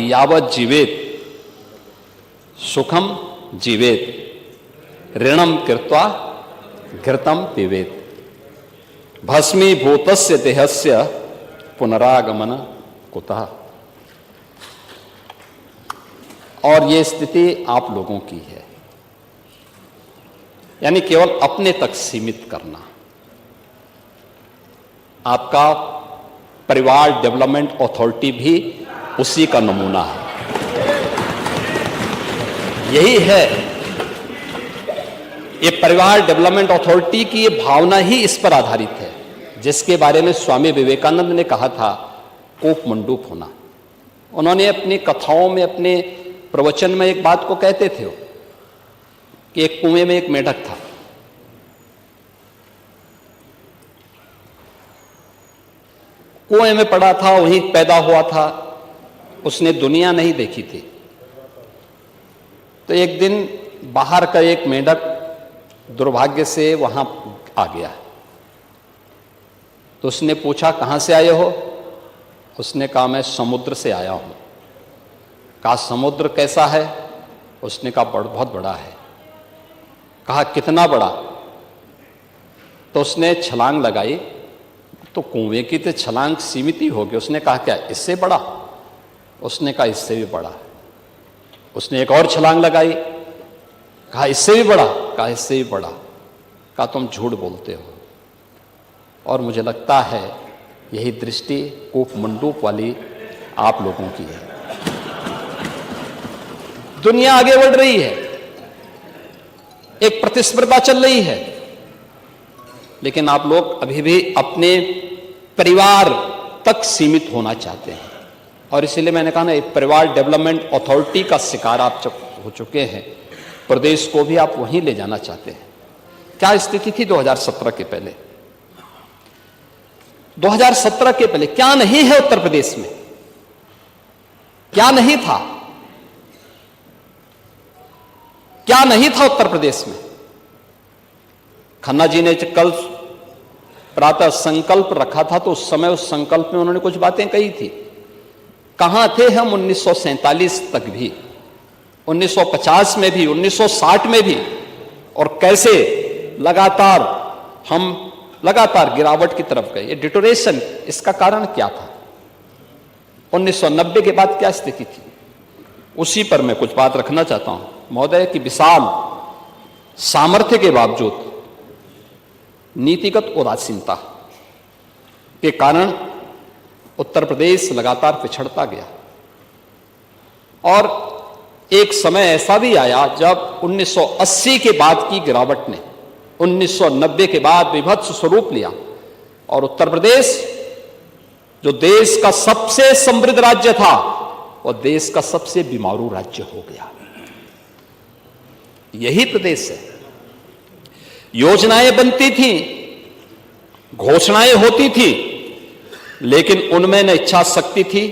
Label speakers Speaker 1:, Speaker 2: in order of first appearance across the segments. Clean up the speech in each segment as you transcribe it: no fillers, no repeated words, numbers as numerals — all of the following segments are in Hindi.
Speaker 1: यावत जीवेत सुखम जीवेत ऋणम कृत्वा घृतम पिबेत भस्मीभूतस्य देहस्य पुनरागमन कुतः। और ये स्थिति आप लोगों की है, यानी केवल अपने तक सीमित करना। आपका परिवार डेवलपमेंट अथॉरिटी भी उसी का नमूना है। यही है, ये परिवार डेवलपमेंट अथॉरिटी की ये भावना ही इस पर आधारित है, जिसके बारे में स्वामी विवेकानंद ने कहा था कूप मंडूक होना। उन्होंने अपनी कथाओं में, अपने प्रवचन में एक बात को कहते थे कि एक कुएं में एक मेढक था। कुएं में पड़ा था, वहीं पैदा हुआ था, उसने दुनिया नहीं देखी थी। तो एक दिन बाहर का एक मेढक दुर्भाग्य से वहां आ गया। तो उसने पूछा कहां से आए हो? उसने कहा मैं समुद्र से आया हूं। कहा समुद्र कैसा है? उसने कहा बहुत बड़ा है। कहा कितना बड़ा? तो उसने छलांग लगाई, तो कुएं की तो छलांग सीमित ही होगी। उसने कहा क्या इससे बड़ा? उसने कहा इससे भी बड़ा। उसने एक और छलांग लगाई, कहा इससे भी बड़ा? कहा इससे भी बड़ा। कहा तुम झूठ बोलते हो। और मुझे लगता है यही दृष्टि कूप मंडूक वाली आप लोगों की है। दुनिया आगे बढ़ रही है, एक प्रतिस्पर्धा चल रही है, लेकिन आप लोग अभी भी अपने परिवार तक सीमित होना चाहते हैं। और इसीलिए मैंने कहा ना, एक परिवार डेवलपमेंट अथॉरिटी का शिकार आप जब हो चुके हैं, प्रदेश को भी आप वहीं ले जाना चाहते हैं। क्या स्थिति थी 2017 के पहले? 2017 के पहले क्या नहीं है उत्तर प्रदेश में? क्या नहीं था? क्या नहीं था उत्तर प्रदेश में? खन्ना जी ने कल प्रातः संकल्प रखा था, तो उस समय उस संकल्प में उन्होंने कुछ बातें कही थी। कहां थे हम 1947 तक भी, 1950 में भी, 1960 में भी, और कैसे लगातार गिरावट की तरफ गए। ये डिटोरेशन, इसका कारण क्या था? 1990 के बाद क्या स्थिति थी? उसी पर मैं कुछ बात रखना चाहता हूं। महोदय की विशाल सामर्थ्य के बावजूद नीतिगत उदासीनता के कारण उत्तर प्रदेश लगातार पिछड़ता गया। और एक समय ऐसा भी आया जब 1980 के बाद की गिरावट ने 1990 के बाद विभत्स स्वरूप लिया, और उत्तर प्रदेश जो देश का सबसे समृद्ध राज्य था, वह देश का सबसे बीमारू राज्य हो गया। यही प्रदेश है। योजनाएं बनती थी, घोषणाएं होती थी, लेकिन उनमें न इच्छा शक्ति थी,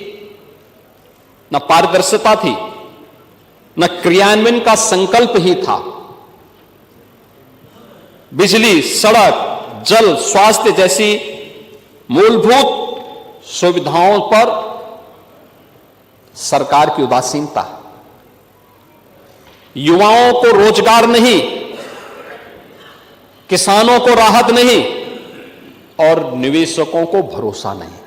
Speaker 1: न पारदर्शिता थी, न क्रियान्वयन का संकल्प ही था। बिजली, सड़क, जल, स्वास्थ्य जैसी मूलभूत सुविधाओं पर सरकार की उदासीनता, युवाओं को रोजगार नहीं, किसानों को राहत नहीं, और निवेशकों को भरोसा नहीं।